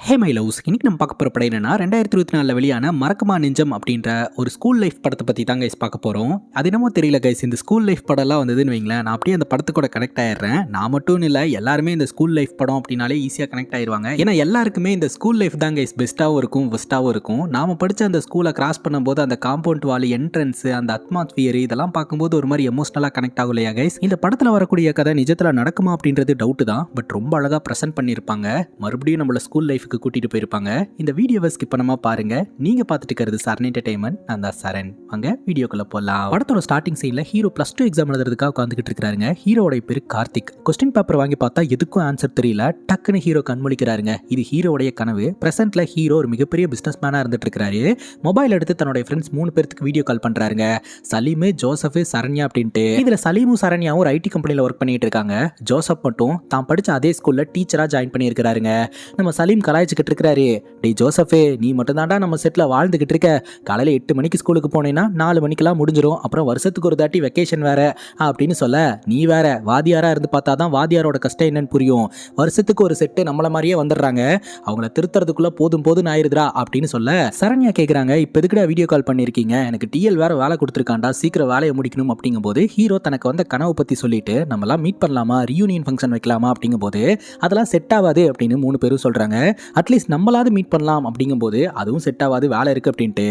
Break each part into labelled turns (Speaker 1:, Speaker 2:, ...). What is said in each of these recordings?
Speaker 1: Hey my loves, இன்னைக்கு நம்ம பார்க்க போகிற படம் என்னன்னா 2024 வெளியான மறக்குமா நெஞ்சம் அப்படின்ற ஒரு ஸ்கூல் லைஃப் படத்தை பற்றி தான் கைஸ் பார்க்க போகிறோம். அது என்னமோ தெரியல கைஸ், இந்த ஸ்கூல் லைஃப் படம்லாம் வந்ததுன்னு வைங்களேன், நான் அப்படியே அந்த படத்துக்கூட கனெக்ட் ஆயிடுறேன். நான் மட்டும் இல்லை, எல்லாருமே இந்த ஸ்கூல் லைஃப் படம் அப்படின்னாலே ஈஸியாக கனெக்ட் ஆயிடுவாங்க. ஏன்னா எல்லாருக்குமே இந்த ஸ்கூல் லைஃப் தான் கைஸ் பெஸ்ட்டாகவும் இருக்கும், பெஸ்ட்டாகவும் இருக்கும். நாம் படித்த அந்த ஸ்கூலை கிராஸ் பண்ணும்போது அந்த காம்பவுண்ட் வால், என்ட்ரன்ஸு, அந்த அட்மாஸ்பியர் இதெல்லாம் பார்க்கும்போது ஒரு மாதிரி எமோஷனலாக கனெக்ட் ஆகும் இல்லையா கைஸ். இந்த படத்தில் வரக்கூடிய கதை நிஜத்தில் நடக்குமா அப்படின்றது டவுட்டு தான். பட் ரொம்ப அழகாக ப்ரெசென்ட் பண்ணியிருப்பாங்க. மறுபடியும் நம்மள ஸ்கூல் லைஃபுக்கு கூட்டிகிட்டு போயிருப்பாங்க. இந்த வீடியோவை ஸ்கிப் பண்ணாம பாருங்க. நீங்க பார்த்துட்டு இருக்கிறது சரண் என்டர்டெயின்மெண்ட். நான் தான் சரண். அங்க வீடியோக்குள்ள போலாம். படத்தோட ஸ்டார்டிங் சீன்ல ஹீரோ +2 எக்ஸாம் எழுதுறதுக்காக உட்காந்துக்கிட்டு இருக்காருங்க. ஹீரோட பேரு கார்த்திக். கொஸ்டின் பேப்பர் வாங்கி பார்த்தா எதுக்கும் ஆன்சர் தெரியல. டக்குன்னு ஹீரோ கண்மொழிக்கிறாருங்க. இது ஹீரோடைய கனவு. பிரசன்ட்ல ஹீரோ ஒரு மிகப்பெரிய பிசினஸ் மேனா இருந்துட்டு இருக்காரு. மொபைல் எடுத்து தன்னோட ஃப்ரெண்ட்ஸ் 3 பேருக்கு வீடியோ கால் பண்றாருங்க. சலீம், ஜோசப், சரண்யா அப்படின்ட்டு. இதுல சலீமும் சரண்யாவும் ஒரு ஐடி கம்பெனில ஒர்க் பண்ணிட்டு இருக்காங்க. ஜோசப் மட்டும் தான் படிச்ச அதே ஸ்கூல்ல டீச்சரா ஜாயின் பண்ணி இருக்காருங்க. நம்ம சலீம் கலாய்ச்சிக்கிட்டு இருக்காரு. டே ஜோசஃபே, நீ மட்டும் தாண்டா நம்ம செட்டில் வாழ்ந்துகிட்டு இருக்க. காலையில் 8 மணிக்கு ஸ்கூலுக்கு போனேன்னா 4 மணிக்கெல்லாம் முடிஞ்சிடும். அப்புறம் வருஷத்துக்கு ஒரு தாட்டி வெக்கேஷன் வேற அப்படின்னு சொல்ல, நீ வேற வாதியாரா இருந்து பார்த்தா தான் வாதியாரோட கஷ்டம் என்னன்னு புரியும். வருஷத்துக்கு ஒரு செட்டு நம்மள மாதிரியே வந்துடுறாங்க. அவங்கள திருத்துறதுக்குள்ள போதும் ஆயிருதுரா அப்படின்னு சொல்ல, சரண்யா கேட்குறாங்க, இப்போ எதுக்குடா வீடியோ கால் பண்ணியிருக்கீங்க? எனக்கு டிஎல் வேற வேலை கொடுத்துருக்காண்டா, சீக்கிரம் வேலையை முடிக்கணும் அப்படிங்கும்போது ஹீரோ தனக்கு வந்த கனவு பற்றி சொல்லிட்டு, நம்மளாம் மீட் பண்ணலாமா, ரியூனியன் ஃபங்க்ஷன் வைக்கலாமா அப்படிங்கும்போது அதெல்லாம் செட் ஆகாது அப்படின்னு 3 பேரும் சொல்றாங்க. அட்லீஸ்ட் நம்மளாவது மீட் பண்ணலாம் அப்படிங்கும்போது அதுவும் செட் ஆகாது, வேலை இருக்கு அப்படின்ட்டு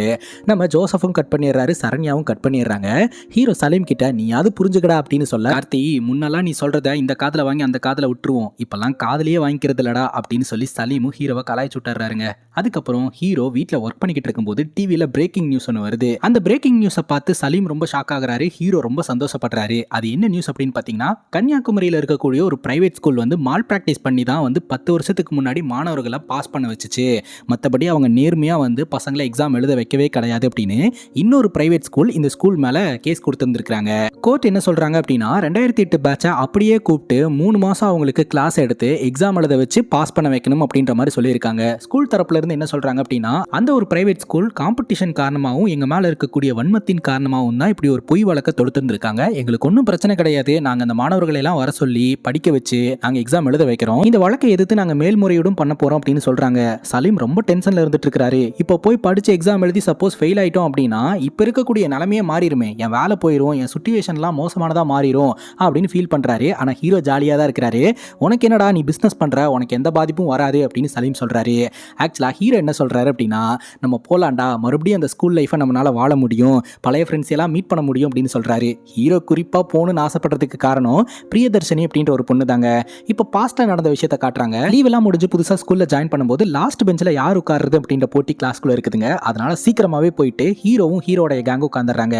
Speaker 1: நம்ம ஜோசஃபும் கட் பண்ணிடுறாரு, சரண்யாவும் கட் பண்ணிடுறாங்க. ஹீரோ சலீம் கிட்ட நீயாவது புரிஞ்சுக்கடா அப்படின்னு சொல்ல, கார்த்தி முன்னெல்லாம் நீ சொல்றத இந்த காதுல வாங்கி அந்த காதுல விட்டுருவோம், இப்பெல்லாம் காதலியே வாங்கிக்கிறது இல்லடா அப்படின்னு சொல்லி சலீமும் ஹீரோவை கலாய்ச்சி விட்டுறாருங்க. அதுக்கப்புறம் ஹீரோ வீட்டில் ஒர்க் பண்ணிக்கிட்டு இருக்கும்போது டிவியில் பிரேக்கிங் நியூஸ் ஒன்று வருது. அந்த பிரேக்கிங் நியூஸை பார்த்து சலீம் ரொம்ப ஷாக் ஆகுறாரு. ஹீரோ ரொம்ப சந்தோஷப்படுறாரு. அது என்ன நியூஸ் அப்படின்னு பார்த்தீங்கன்னா, கன்னியாகுமரியில் இருக்கக்கூடிய ஒரு பிரைவேட் ஸ்கூல் வந்து மால் பிராக்டிஸ் பண்ணி தான் வந்து 10 வருஷத்துக்கு முன்னாடி மாணவர்களை பாஸ் பண்ண வச்சுச்சு. மற்றபடி அவங்க நேர்மையாக வந்து பசங்களை எக்ஸாம் எழுத வைக்கவே கிடையாது அப்படின்னு இன்னொரு பிரைவேட் ஸ்கூல் இந்த ஸ்கூல் மேலே கேஸ் கொடுத்துருந்துருக்காங்க. கோர்ட் என்ன சொல்கிறாங்க அப்படின்னா, 2008 பேட்சை அப்படியே கூப்பிட்டு 3 மாதம் அவங்களுக்கு கிளாஸ் எடுத்து எக்ஸாம் எழுத வச்சு பாஸ் பண்ண வைக்கணும் அப்படின்ற மாதிரி சொல்லியிருக்காங்க. ஸ்கூல் தரப்புல இருந்து என்ன சொல்கிறாங்க அப்படின்னா, அந்த ஒரு பிரைவேட் ஸ்கூல் காம்படிஷன் காரணமாகவும் எங்கள் மேலே இருக்கக்கூடிய வன்மத்தின் காரணமாகவும் தான் இப்படி ஒரு பொய் வழக்க தொடுத்துருந்துருக்காங்க. எங்களுக்கு ஒன்றும் பிரச்சனை கிடையாது, நாங்கள் அந்த மாணவர்களை எல்லாம் வர சொல்லி படிக்க வச்சு நாங்கள் எக்ஸாம் எழுத வைக்கிறோம். இந்த வழக்கை எதிர்த்து நாங்கள் மேல்முறையீடும் பண்ண போகிறோம் அப்படின்னு சொல்கிறாங்க. சலீம் ரொம்ப டென்ஷன்ல இருந்துட்டு இருக்காரு. இப்போ போய் படிச்சு எக்ஸாம் எழுதி சப்போஸ் ஃபெயில் ஆயிட்டோம் அப்படின்னா இப்போ இருக்கக்கூடிய நிலைமையே மாறிடுமே, என் வேலை போயிடும், என் சுச்சுவேஷன்லாம் மோசமானதா மாறிடும் அப்படின்னு ஃபீல் பண்றாரு. ஆனா ஹீரோ ஜாலியாக தான் இருக்கிறாரு. உனக்கு என்னடா, நீ பிஸ்னஸ் பண்ற, உனக்கு எந்த பாதிப்பும் வராது அப்படின்னு சலீம் சொல்றாரு. ஆக்சுவலா ஹீரோ என்ன சொல்றாரு அப்படின்னா, நம்ம போலாண்டா, மறுபடியும் அந்த ஸ்கூல் லைஃபை நம்மளால வாழ முடியும், பழைய ஃப்ரெண்ட்ஸ் எல்லாம் மீட் பண்ண முடியும் அப்படின்னு சொல்றாரு. ஹீரோ குறிப்பா போகணும்னு ஆசைப்படுறதுக்கு காரணம் பிரியதர்ஷினி அப்படின்ற ஒரு பொண்ணு தாங்க. இப்போ பாஸ்டா நடந்த விஷயத்தை காட்டுறாங்க. லீவ் எல்லாம் முடிஞ்சு புதுசா ஸ்கூல்ல ஜாயின் பண்ணும்போது லாஸ்ட் பெஞ்சில் யார் உட்காருறது அப்படின்ற போட்டி கிளாஸ்க்குள்ள இருக்குதுங்க. அதனால சீக்கிரமாவே போயிட்டு ஹீரோவும் ஹீரோட கேங் உட்காந்துறாங்க.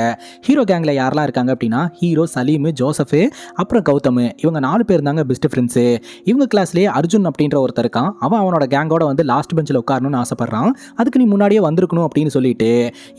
Speaker 1: ஹீரோ கேங்ல யாரெல்லாம் இருக்காங்க அப்படின்னா, ஹீரோ, சலீம், ஜோசப், அப்புறம் கௌதம், இவங்க 4 பேர் தாங்க பெஸ்ட் ஃப்ரெண்ட்ஸ். இவங்க கிளாஸ்லேயே அர்ஜுன் அப்படின்ற ஒருத்தர் இருக்கான். அவனோட கேங்கோட வந்து லாஸ்ட் பெஞ்சில் உட்காரணும்னு ஆசைப்படுறான். அதுக்கு நீ முன்னாடியே வந்திருக்கணும் அப்படின்னு சொல்லிட்டு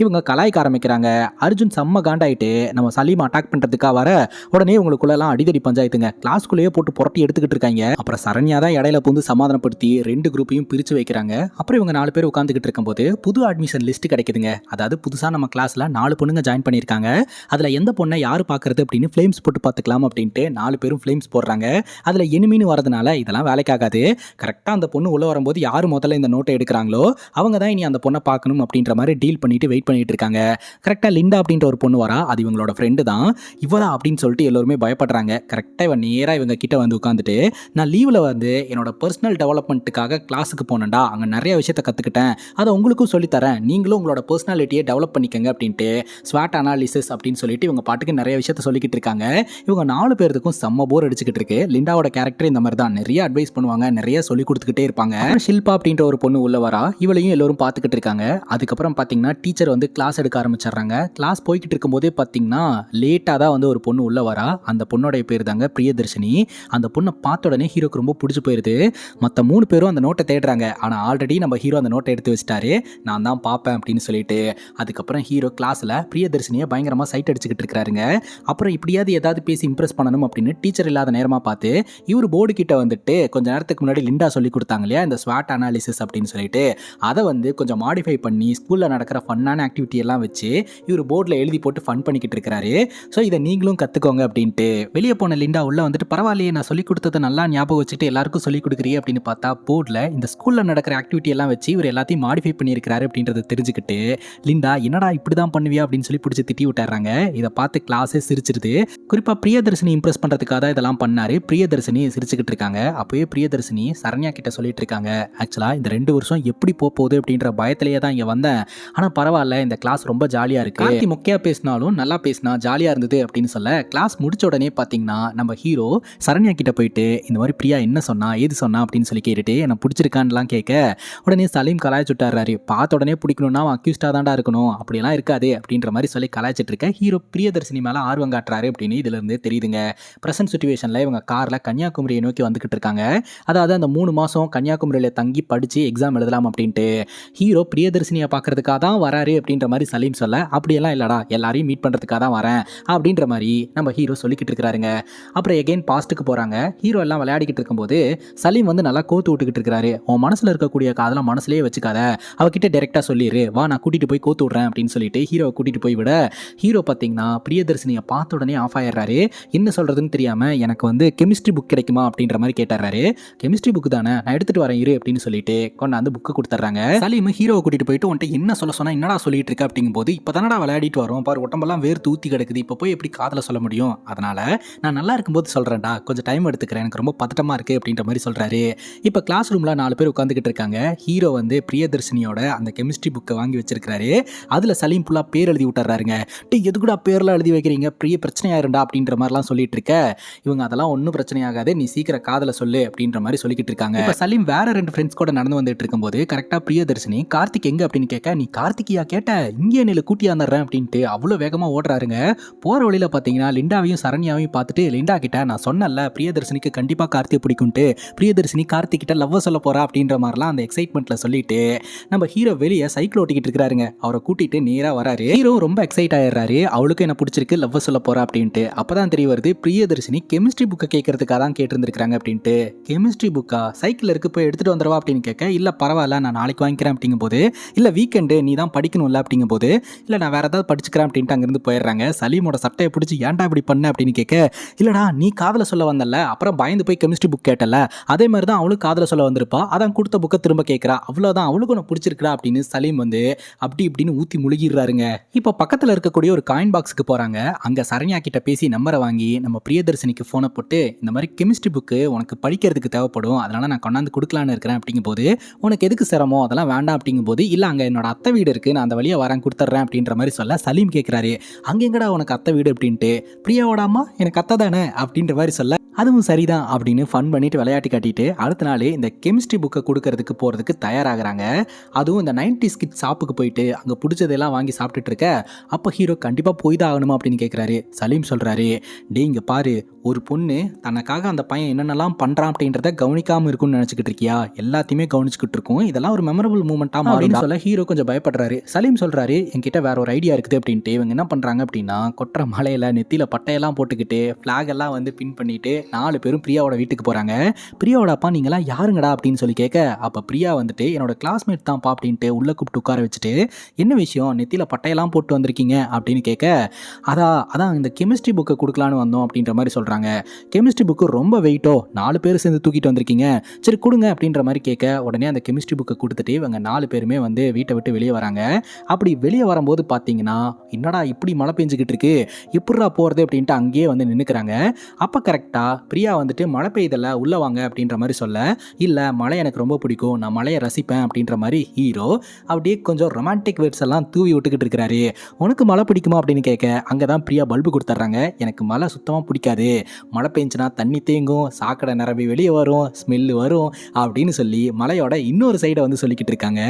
Speaker 1: இவங்க கலாய்க்க ஆரம்பிக்கிறாங்க. அர்ஜுன் செம்ம காண்டாயிட்டு நம்ம சலீம் அட்டாக் பண்றதுக்காக வர, உடனே உங்களுக்குள்ளலாம் அடிதடி பஞ்சாயத்துங்க. கிளாஸ்க்குள்ளேயே போட்டு புரட்டி எடுத்துக்கிட்டு இருக்காங்க. அப்புறம் சரண்யா தான் இடையில பூந்து சமாதானப்படுத்தி 2 குரூப்பையும் பிரிச்சு வைக்கிறாங்க. அப்புறம் இவங்க 4 பேர் உட்காந்துக்கிட்டு இருக்கும்போது புது அட்மிஷன் லிஸ்ட் கிடைக்குதுங்க. அதாவது புதுசாக நம்ம கிளாஸ்ல 4 பொண்ணுங்க ஜாயின் பண்ணியிருக்காங்க. அதில் எந்த பொண்ணை யார் பார்க்கறது அப்படின்னு ஃப்ளேம்ஸ் போட்டு பார்த்துக்கலாம் அப்படின்ட்டு 4 பேரும் ஃப்ளேம்ஸ் போடுறாங்க. அதில் எனிமின்னு வரதுனால இதெல்லாம் வேலைக்காகாது. கரெக்டாக அந்த பொண்ணு உள்ள வரும்போது யார் முதல்ல இந்த நோட்டை எடுக்கிறாங்களோ அவங்க தான் இனி அந்த பொண்ணை பார்க்கணும் அப்படின்ற மாதிரி டீல் பண்ணிட்டு வெயிட் பண்ணிட்டு இருக்காங்க. கரெக்டாக லிண்டா அப்படின்ற ஒரு பொண்ணு வரா. அது இவங்களோட ஃப்ரெண்டு தான். இவளா அப்படின்னு சொல்லிட்டு எல்லாருமே பயப்படுறாங்க. கரெக்டாக இவன் நேராக இவங்க கிட்ட வந்து உட்காந்துட்டு, நான் லீவில் வந்து என்னோட பர்சனல் டெவலப்மெண்ட்டுக்காக கிளாஸுக்கு போனேன்டா, அங்கே நிறைய விஷயத்தை கற்றுக்கிட்டேன், அதை உங்களுக்கும் சொல்லித்தரேன், நீங்களும் உங்களோட பர்சனாலிட்டியை டெவலப் பண்ணிக்கங்க அப்படின்ட்டு ஸ்வாட் அனாலிசிஸ் அப்படின்னு சொல்லிட்டு இவங்க பாட்டுக்கு நிறைய விஷயத்த சொல்லிக்கிட்டு இருக்காங்க. இவங்க 4 பேருக்கும் செம்ம போர் அடிச்சுக்கிட்டு இருக்கு. லிண்டாவோட கேரக்டர் இந்த மாதிரி தான், நிறைய அட்வைஸ் பண்ணுவாங்க, நிறைய சொல்லி கொடுத்துக்கிட்டே இருப்பாங்க. ஷில்பா அப்படின்ற ஒரு பொண்ணு உள்ள வரா. இவளையும் எல்லாரும் பார்த்துக்கிட்டு இருக்காங்க. அதுக்கப்புறம் பார்த்தீங்கன்னா டீச்சர் வந்து கிளாஸ் எடுக்க ஆரம்பிச்சிடுறாங்க. கிளாஸ் போய்கிட்டு இருக்கும்போதே பார்த்தீங்கன்னா லேட்டாக தான் வந்து ஒரு பொண்ணு உள்ள வரா. அந்த பொண்ணோடைய பேர் தாங்க பிரியதர்ஷினி. அந்த பொண்ணை பார்த்த உடனே ஹீரோக்கு ரொம்ப பிடிச்சி போயிருது. மற்ற 3 பேரும் அந்த நோட்டை தேடுறாங்க. ஆனால் ஆல்ரெடி நம்ம ஹீரோ அந்த நோட்டை எடுத்து வச்சிட்டாரு. நான் தான் பார்ப்பேன் அப்படின்னு சொல்லிட்டு அதுக்கப்புறம் ஹீரோ கிளாஸில் பிரியதர்ஷினியை பயங்கரமாக சைட் அடிச்சுக்கிட்டு இருக்கிறாருங்க. அப்புறம் இப்படியாவது ஏதாவது பேசி இம்ப்ரெஸ் பண்ணணும் அப்படின்னு டீச்சர் இல்லாத நேரமாக பார்த்து இவர் போர்டு கிட்ட வந்துட்டு கொஞ்சம் நேரத்துக்கு முன்னாடி லிண்டா சொல்லி கொடுத்தாங்க இல்லையா, இந்த ஸ்வாட் அனாலிசிஸ் அப்படின்னு சொல்லிட்டு அதை வந்து கொஞ்சம் மாடிஃபை பண்ணி ஸ்கூலில் நடக்கிற ஃபன்னான ஆக்டிவிட்டி எல்லாம் வச்சு இவர் போர்டில் எழுதி போட்டு ஃபன் பண்ணிக்கிட்டு இருக்கிறாரு. ஸோ இதை நீங்களும் கற்றுக்கோங்க அப்படின்ட்டு வெளியே போன லிண்டா உள்ள வந்துட்டு, பரவாயில்லையே நான் சொல்லி கொடுத்ததை நல்லா ஞாபகம் வச்சுட்டு எல்லாருக்கும் சொல்லி கொடுக்குறீ அப்படின்னு பார்த்தா போர்டில் இந்த இந்த ஸ்கூலில் நடக்கிற ஆக்டிவிட்டி எல்லாம் வச்சு இவர் எல்லாத்தையும் மாடிஃபை பண்ணியிருக்கிறாரு அப்படின்றத தெரிஞ்சுக்கிட்டு லிண்டா என்னடா இப்படி தான் பண்ணுவியா அப்படின்னு சொல்லி பிடிச்சி திட்டி விட்டுறாங்க. இதை பார்த்து கிளாஸே சிரிச்சிருது. குறிப்பாக பிரியதர்ஷினி இம்ப்ரெஸ் பண்ணுறதுக்காக தான் இதெல்லாம் பண்ணாரு. பிரியதர்ஷினி சிரிச்சுக்கிட்டு இருக்காங்க. அப்போயே பிரியதர்ஷினி சரண்யா கிட்ட சொல்லிட்டு இருக்காங்க, ஆக்சுவலாக இந்த 2 வருஷம் எப்படி போகுது அப்படின்ற பயத்திலேயே தான் இங்கே வந்தேன். ஆனால் பரவாயில்ல, இந்த கிளாஸ் ரொம்ப ஜாலியாக இருக்கு. கார்த்தி மொக்கையாக பேசினாலும் நல்லா பேசினா ஜாலியாக இருந்தது அப்படின்னு சொல்ல கிளாஸ் முடிச்ச உடனே பார்த்தீங்கன்னா நம்ம ஹீரோ சரண்யா கிட்ட போயிட்டு இந்த மாதிரி பிரியா என்ன சொன்னா ஏது சொன்னா அப்படின்னு சொல்லி கேட்டுட்டு எனக்கு பிடிச்சிருக்கான்லாம் கேட்க உடனே சலீம் கலாய்ச்சுட்டாரு. பார்த்த உடனே பிடிக்கணும்னா அக்யூஸ்டாக தான்டா இருக்கணும், அப்படிலாம் இருக்காது அப்படின்ற மாதிரி சொல்லி கலாய்ச்சிட்டு இருக்க ஹீரோ பிரியதர்ஷினி மேலே ஆர்வம் காட்டுறாரு அப்படின்னு இதுல இருந்து தெரியுதுங்க. ப்ரெசன்ட் சுச்சுவேஷனில் இவங்க காரில் கன்னியாகுமரியை நோக்கி வந்துகிட்டு இருக்காங்க. அதாவது அந்த 3 மாதம் கன்னியாகுமரியில் தங்கி படித்து எக்ஸாம் எழுதலாம் அப்படின்ட்டு ஹீரோ பிரியதர்ஷினியை பார்க்கறதுக்காக தான் வராரு அப்படின்ற மாதிரி சலீம் சொல்ல, அப்படியெல்லாம் இல்லடா எல்லாரையும் மீட் பண்ணுறதுக்காக தான் வரேன் அப்படின்ற மாதிரி நம்ம ஹீரோ சொல்லிக்கிட்டு இருக்கிறாருங்க. அப்புறம் எகைன் பாஸ்ட்டுக்கு போகிறாங்க. ஹீரோ எல்லாம் விளையாடிக்கிட்டு இருக்கும்போது சலீம் வந்து நல்லா கோத்து விட்டுக்கிட்டு இருக்கிறாரு. உன் மனசில் இருக்கக்கூடிய காதெல்லாம் மனசுலேயே வச்சுக்காத, அவகிட்ட டேரெக்டாக சொல்லிடு, வா நான் கூட்டிகிட்டு போய் கோத்து விட்றேன் அப்படின்னு சொல்லிட்டு ஹீரோவை கூட்டிகிட்டு போய் விட ஹீரோ பார்த்தீங்கன்னா பிரியதர்ஷினியை பார்த்த உடனே ஆஃப் ஆயிடுறாரு. என்ன சொல்கிறதுன்னு தெரியாமல் எனக்கு வந்து கெமிஸ்ட்ரி புக் கிடைக்குமா அப்படின்ற மாதிரி கேட்டுறாரு. கெமிஸ்ட்ரி புக் தானே, நான் எடுத்துகிட்டு வரேன் இரு அப்படின்னு சொல்லிட்டு கொண்டாந்து புக்கு கொடுத்துட்றாங்க. சலீம் ஹீரோவை கூட்டிகிட்டு போயிட்டு உன்ட்ட என்ன சொல்ல சொன்னா என்னடா சொல்லிட்டு இருக்க அப்படிங்கும்போது இப்போ தானடா விளையாடிட்டு வரோம் பாரு, உடம்பெல்லாம் வேறு தூத்தி கிடக்குது, இப்போ போய் எப்படி காதல சொல்ல முடியும், அதனால நான் நல்லா இருக்கும்போது சொல்கிறேன்டா, கொஞ்சம் டைம் எடுத்துக்கிறேன், எனக்கு ரொம்ப பதட்டமாக இருக்குது அப்படின்ற மாதிரி சொல்கிறாரு. இப்போ கிளாஸ் ரூமில் 4 பேர் உட்காந்துக்கிட்டு இருக்காங்க. ஹீரோ வந்து பிரியதர்ஷினியோட அந்த கெமிஸ்ட்ரி புக்கை வாங்கி வச்சிருக்காரு. அதில் சலீம் ஃபுல்லாக பேர் எழுதி விட்டுறாருங்க. டே எதுக்குடா பேர்லாம் எழுதி வைக்கிறீங்க, பெரிய பிரச்சனையாயிருண்டா அப்படின்ற மாதிரிலாம் சொல்லிட்டு இருக்க இவங்க அதெல்லாம் ஒன்றும் பிரச்சனையாகாது, நீ சீக்கிரம் காதல சொல்லு அப்படின்ற மாதிரி சொல்லிக்கிட்டு இருக்காங்க. இப்போ சலீம் வேற 2 ஃப்ரெண்ட்ஸ் கூட நடந்து வந்துட்டு இருக்கும்போது கரெக்டாக பிரியதர்ஷினி கார்த்திக் எங்க அப்படின்னு கேட்க, நீ கார்த்திகியா கேட்ட, இங்கே நில கூட்டியாந்துடுறேன் அப்படின்ட்டு அவ்வளோ வேகமாக ஓடுறாருங்க. போகிற வழியில் பார்த்தீங்கன்னா லிண்டாவையும் சரண்யாவையும் பார்த்துட்டு லிண்டா கிட்ட நான் சொன்னல பிரியதர்ஷினிக்கு கண்டிப்பாக கார்த்திக் பிடிக்கும்ட்டு, பிரியதர்ஷினி கார்த்திக் கிட்ட லவ் சொல்ல போறா அப்படின்ற மாதிரிலாம் அந்த எக்ஸைட்மெண்ட்டில் சொல்லிட்டு நம்ம ஹீரோ வெளியே சைக்கிள் ஓட்டிக்கிட்டு இருக்கிறாருங்க. அவரை கூட்டிட்டு நேராக வராரு. ஹீரோ ரொம்ப எக்ஸைட் ஆயிடுறாரு, அவளுக்கு என்ன பிடிச்சிருக்கு லவ் சொல்ல போறா அப்படின்ட்டு. அப்பதான் தெரிய வருது பிரியதர்ஷினி கெமிஸ்ட்ரி புக்கை கேட்கறதுக்காக தான் கேட்டிருந்திருக்காங்க அப்படின்ட்டு. கெமிஸ்ட்ரி புக்கா சைக்கிள் இருக்கு போய் எடுத்துட்டு வந்துடுவா அப்படின்னு கேட்க, இல்லை பரவாயில்ல நான் நாளைக்கு வாங்கிக்கிறேன் அப்படிங்கும்போது, இல்லை வீக்கெண்டு நீ தான் படிக்கணும்ல அப்படிங்கும்போது, இல்லை நான் வேற ஏதாவது படிச்சுக்கிறேன் அப்படின்ட்டு அங்கேருந்து போயிடுறாங்க. சலீமோட சட்டையை பிடிச்சி ஏன்டா இப்படி பண்ண அப்படின்னு கேட்க, இல்லடா நீ காதல சொல்ல வந்தல, அப்புறம் பயந்து போய் கெமிஸ்ட்ரி புக் கேட்டல, அதே மாதிரி தான் அவளுக்கு காதல சொல்ல வந்திருப்பா, அதான் கொடுத்த புக்கை திரும்ப கேட்குறா, அவ்வளோதான் அவளுக்கு ஒன்று பிடிச்சிருக்கா அப்படின்னு சலீம் வந்து அப்படி இப்படின்னு ஊற்றி முழுகிடுறாருங்க. இப்போ பக்கத்தில் இருக்கக்கூடிய ஒரு காயின் பாக்ஸுக்கு போகிறாங்க. அங்கே சரண்யா கிட்ட பேசி நம்பரை வாங்கி நம்ம பிரியதர்ஷினிக்கு ஃபோனை போட்டு இந்த மாதிரி கெமிஸ்ட்ரி புக்கு உனக்கு படிக்கிறதுக்கு தேவைப்படும், அதனால நான் கொண்டாந்து கொடுக்கலான்னு இருக்கிறேன் அப்படிங்கும்போது, உனக்கு எதுக்கு சிரமம் அதெல்லாம் வேண்டாம் அப்படிங்கும்போது, இல்லை அங்கே என்னோட அத்தை வீடு இருக்குது நான் அந்த வழியாக வரேன் கொடுத்துட்றேன் அப்படின்ற மாதிரி சொல்ல சலீம் கேட்குறாரு, அங்கே எங்கடா உனக்கு அத்தை வீடு அப்படின்ட்டு. பிரியாவோட அம்மா எனக்கு அத்தை தானே அப்படின்ற மாதிரி சொல்ல அதுவும் சரிதான் அப்படின்னு ஃபன் பண்ணிட்டு விளையாட்டு காட்டிட்டு அடுத்த நாள் இந்த கெமிஸ்ட்ரி புக்கை கொடுக்கறதுக்கு போகிறதுக்கு தயாராகிறாங்க. அதுவும் இந்த 90s கிட் ஷாப்புக்கு போயிட்டு அங்கே பிடிச்சதெல்லாம் வாங்கி சாப்பிட்டுட்டு இருக்க அப்போ ஹீரோ கண்டிப்பாக போய் தான் ஆகணுமா அப்படின்னு கேட்குறாரு. சலீம் சொல்கிறாரு, டே இங்கே பாரு, ஒரு பொண்ணு தனக்காக அந்த பையன் என்னென்னலாம் பண்ணுறான் அப்படின்றத கவனிக்காமல் இருக்கும்னு நினச்சிக்கிட்டு இருக்கியா, எல்லாத்தையுமே கவனிச்சுக்கிட்டு இருக்கும், இதெல்லாம் ஒரு மெமரபிள் மூமெண்ட்டாக அப்படின்னு சொல்ல ஹீரோ கொஞ்சம் பயப்படுறாரு. சலீம் சொல்கிறாரு, என்கிட்ட வேற ஒரு ஐடியா இருக்குது அப்படின்ட்டு. இவங்க என்ன பண்ணுறாங்க அப்படின்னா கொட்டுற மலையில் நெத்தியில் பட்டையெல்லாம் போட்டுக்கிட்டு ஃப்ளாக் எல்லாம் வந்து பின் பண்ணிட்டு 4 பேரும் பிரியாவோட வீட்டுக்கு போகிறாங்க. பிரியாவோட அப்பா நீங்களாம் யாருங்கடா அப்படின்னு சொல்லி கேட்க, அப்போ பிரியா வந்துட்டு என்னோட கிளாஸ்மேட் தான்ப்பா அப்படின்ட்டு உள்ளே கூப்பிட்டு உட்கார வச்சுட்டு, என்ன விஷயம் நெத்தியில் பட்டையெல்லாம் போட்டு வந்திருக்கீங்க அப்படின்னு கேட்க, அதான் இந்த கெமிஸ்ட்ரி புக்கை கொடுக்கலான்னு வந்தோம் அப்படின்ற மாதிரி சொல்கிறாங்க. கெமிஸ்ட்ரி புக்கு ரொம்ப வெயிட்டோ 4 பேர் சேர்ந்து தூக்கிட்டு வந்திருக்கீங்க, சரி கொடுங்க அப்படின்ற மாதிரி கேட்க உடனே அந்த கெமிஸ்ட்ரி புக்கை கொடுத்துட்டு இவங்க 4 பேருமே வந்து வீட்டை விட்டு வெளியே வராங்க. அப்படி வெளியே வரும்போது பார்த்தீங்கன்னா என்னடா இப்படி மழை பெஞ்சுக்கிட்டு இருக்கு, எப்படிடா போகிறது அப்படின்ட்டு அங்கேயே வந்து நின்றுக்கிறாங்க. அப்போ கரெக்டாக பிரியா வந்துட்டு மழை பெய்தல உள்ளே வாங்க அப்படின்ற மாதிரி சொல்ல, இல்லை மழை எனக்கு ரொம்ப பிடிக்கும், நான் மழையை ரசிப்பேன் அப்படின்ற மாதிரி ஹீரோ அப்படியே கொஞ்சம் ரொமான்டிக் வேர்ட்ஸ் எல்லாம் தூவி விட்டுக்கிட்டு இருக்கிறாரு. உனக்கு மழை பிடிக்குமா அப்படின்னு கேட்க அங்கே தான் பிரியா பல்பு கொடுத்துட்றாங்க. எனக்கு மழை சுத்தமாக பிடிக்காது, மழை பெஞ்சுனா தண்ணி தேங்கும், சாக்கடை நிரம்பி வெளியே வரும், ஸ்மெல்லு வரும் அப்படின்னு சொல்லி மலையோட இன்னொரு சைடை வந்து சொல்லிக்கிட்டு இருக்காங்க.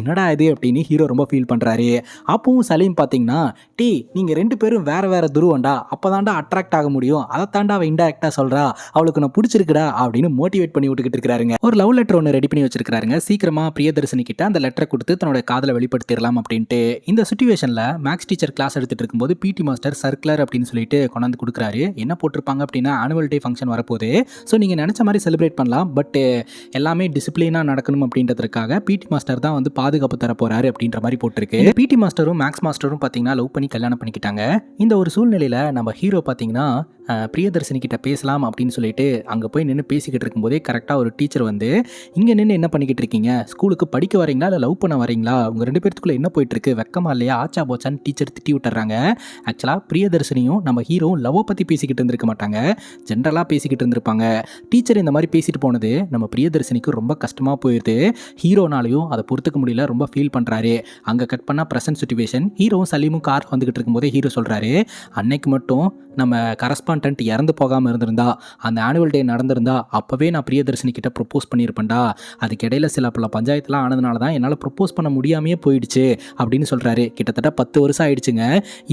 Speaker 1: என்னடா இது அப்படின்னு ஹீரோ ரொம்ப ஃபீல் பண்ணுறாரு. அப்பவும் சலீம் பார்த்தீங்கன்னா, டீ நீங்கள் 2 பேரும் வேறு வேறு துருவண்டா, அப்போ தாண்டா அட்ராக்ட் ஆக முடியும், அதை தாண்டா அவள் இன்டெரக்டாக சொல்கிறா, அவளுக்கு நான் பிடிச்சிருக்குடா அப்படின்னு மோட்டிவேட் பண்ணி விட்டுக்கிட்டு இருக்கிறாருங்க. ஒரு லவ் லெட்டர் ஒன்று ரெடி பண்ணி வச்சிருக்காருங்க. சீக்கிரமாக பிரியதர்ஷினி கிட்ட அந்த லெட்டரை கொடுத்து தன்னோட காதலை வெளிப்படுத்திடலாம் அப்படின்ட்டு. இந்த சுச்சுவேஷனில் மேக்ஸ் டீச்சர் கிளாஸ் எடுத்துகிட்டு இருக்கும்போது பிடி மாஸ்டர் சர்க்குலர் அப்படின்னு சொல்லிட்டு கொண்டாந்து கொடுக்குறாரு. என்ன போட்டிருப்பாங்க அப்படின்னா ஆனுவல் டே ஃபங்க்ஷன் வரப்போகுது, ஸோ நீங்கள் நினச்ச மாதிரி செலிப்ரேட் பண்ணலாம், பட் எல்லாமே டிசிப்ளினாக நடக்கணும் அப்படின்றதுக்காக பிடி மாஸ்டர் தான் வந்து பாதுகாப்பு தர போகிறாரு அப்படின்ற மாதிரி போட்டிருக்கு. பிடி மாஸ்டரும் மேக்ஸ் மாஸ்டரும் பார்த்தீங்கன்னா லவ் பண்ணி கல்யாணம் பண்ணிக்கிட்டாங்க. இந்த ஒரு சூழ்நிலையில் நம்ம ஹீரோ பார்த்தீங்கன்னா பிரியதர்ஷினி கிட்ட பேசலாம் அப்படின்னு சொல்லிட்டு அங்கே போய் நின்று பேசிக்கிட்டு இருக்கும்போதே கரெக்டாக ஒரு டீச்சர் வந்து, இங்கே நின்று என்ன பண்ணிக்கிட்டு இருக்கீங்க, ஸ்கூலுக்கு படிக்க வரீங்களா இல்லை லவ் பண்ண வரீங்களா, உங்கள் 2 பேர்த்துக்குள்ளே என்ன போயிட்டுருக்கு, வெக்கமா இல்லையா, ஆச்சா போச்சான்னு டீச்சர் திட்டி விட்டுறாங்க. ஆக்சுவலாக பிரியதர்ஷினியும் நம்ம ஹீரோவும் லவ்வை பற்றி பேசிக்கிட்டு இருந்திருக்க மாட்டாங்க, ஜென்ரலாக பேசிக்கிட்டு இருந்திருப்பாங்க. டீச்சர் இந்த மாதிரி பேசிட்டு போனது நம்ம பிரியதர்ஷினிக்கு ரொம்ப கஷ்டமாக போயிடுது. ஹீரோனாலையும் அதை பொறுத்துக்க முடியல, ரொம்ப ஃபீல் பண்ணுறாரு. அங்கே கட் பண்ணால் ப்ரெசன்ட் சுச்சுவேஷன், ஹீரோவும் சலீமும் கார் வந்துக்கிட்டு இருக்கும்போதே ஹீரோ சொல்கிறாரு, அன்னைக்கு மட்டும் நம்ம கரஸ்பாண்டன்ட் இறந்து போகாமல் இருந்திருந்தா, அந்த ஆனுவல் டே நடந்திருந்தா அப்போவே நான் பிரியதர்ஷினி கிட்ட ப்ரொப்போஸ் பண்ணியிருப்பேன்டா, அதுக்கு இடையில சில பல பஞ்சாயத்துலாம் ஆனதுனால தான் என்னால் ப்ரொப்போஸ் பண்ண முடியாமையே போயிடுச்சு அப்படின்னு சொல்கிறாரு. கிட்டத்தட்ட 10 வருஷம் ஆயிடுச்சுங்க.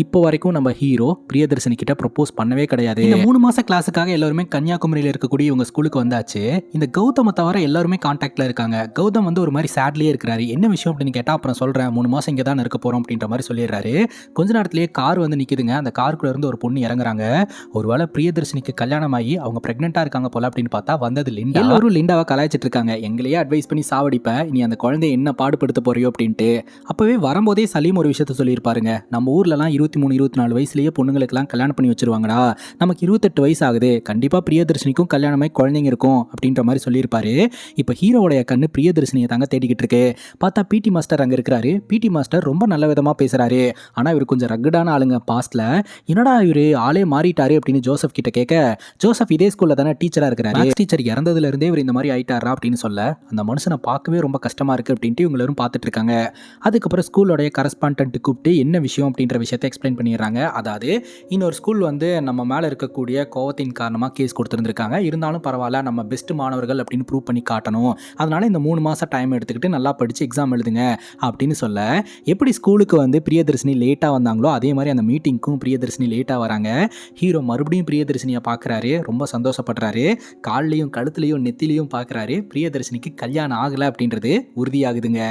Speaker 1: இப்போ வரைக்கும் நம்ம ஹீரோ பிரியதர்ஷினி கிட்ட ப்ரொப்போஸ் பண்ணவே கிடையாது. இந்த 3 மாத கிளாஸுக்காக எல்லாருமே கன்னியாகுமரியில் இருக்கக்கூடிய இவங்க ஸ்கூலுக்கு வந்தாச்சு. இந்த கௌதமை தவிர எல்லாருமே கான்டாக்டில் இருக்காங்க. கௌதம் வந்து ஒரு மாதிரி சேட்லேயே இருக்கிறாரு. என்ன விஷயம் அப்படின்னு கேட்டால் அப்புறம் சொல்கிறேன், 3 மாதம் இங்கே தான் இருக்க போகிறோம் அப்படின்ற மாதிரி சொல்லிடுறாரு. கொஞ்ச நேரத்திலேயே கார் வந்து நிற்குதுங்க. அந்த காருக்குள்ள இருந்து ஒரு பொண்ணு இறங்குறாங்க. ஒருவேளை பிரியதர்ஷினிக்கு கல்யாணம் ஆகி அவங்க பிரெக்னெண்டா இருக்காங்க போல அப்படின்னு பார்த்தா வந்தது லிண்டா. எல்லாரும் லிண்டாவை கலாய்ச்சிட்டு இருக்காங்க, எங்களையே அட்வைஸ் பண்ணி சாவடிப்ப, நீ அந்த குழந்தைய என்ன பாடுபடுத்த போறியோ அப்படின்ட்டு. அப்பவே வரும்போதே சலீம் ஒரு விஷயத்த சொல்லியிருப்பாருங்க, நம்ம ஊர்லலாம் 23, 24 வயசுலேயே பொண்ணுங்களுக்கெல்லாம் கல்யாணம் பண்ணி வச்சிருவாங்கடா, நமக்கு 28 வயசு ஆகுது, கண்டிப்பா பிரியதர்ஷினிக்கும் கல்யாணமாய் குழந்தைங்க இருக்கும் அப்படின்ற மாதிரி சொல்லியிருப்பாரு. இப்போ ஹீரோவுடைய கண்ணு பிரியதர்ஷினியை தாங்க தேடிக்கிட்டு இருக்கு. பார்த்தா பிடி மாஸ்டர் அங்கே இருக்கிறாரு. பிடி மாஸ்டர் ரொம்ப நல்ல விதமாக பேசுறாரு. ஆனால் இவர் கொஞ்சம் ரக்கடான ஆளுங்க. பாஸ்ட்ல என்னடா இவர் ஆளே மாறிட்டாரு அப்படின்னு ஜோசப் கிட்ட கேட்க, ஜோசப் இதே ஸ்கூல்ல தானே டீச்சரா இருக்கிறாரு, டீச்சர் இறந்ததுல இருந்தே இவர் இந்த மாதிரி ஆயிட்டாரா அப்படின்னு சொல்ல, அந்த மனுஷனை பார்க்கவே ரொம்ப கஷ்டமா இருக்கு அப்படின்ட்டு இவங்க எல்லாரும் பார்த்துட்டு இருக்காங்க. அதுக்கப்புறம் ஸ்கூலோடைய கரஸ்பாண்டன்ட் கூப்பிட்டு என்ன விஷயம் அப்படின்ற விஷயத்தை எக்ஸ்பிளைன் பண்ணிடுறாங்க. அதாவது இன்னொரு ஸ்கூல் வந்து நம்ம மேலே இருக்கக்கூடிய கோவத்தின் காரணமாக கேஸ் கொடுத்துருந்துருக்காங்க, இருந்தாலும் பரவாயில்ல நம்ம பெஸ்ட் மாணவர்கள் அப்படின்னு ப்ரூவ் பண்ணி காட்டணும், அதனால இந்த 3 மாதம் டைம் எடுத்துக்கிட்டு நல்லா படித்து எக்ஸாம் எழுதுங்க அப்படின்னு சொல்ல, எப்படி ஸ்கூலுக்கு வந்து பிரியதர்ஷினி லேட்டாக வந்தாங்களோ அதே மாதிரி அந்த மீட்டிங்க்கும் பிரியதர்ஷினி லேட்டாக வராங்க. ஹீரோ மறுபடியும் பிரியதர்ஷினியை பார்க்குறாரு, ரொம்ப சந்தோஷப்படுறாரு. கால்லையும் கழுத்துலையும் நெத்திலையும் பார்க்குறாரு. பிரியதர்ஷினிக்கு கல்யாணம் ஆகலை அப்படின்றது உறுதியாகுதுங்க.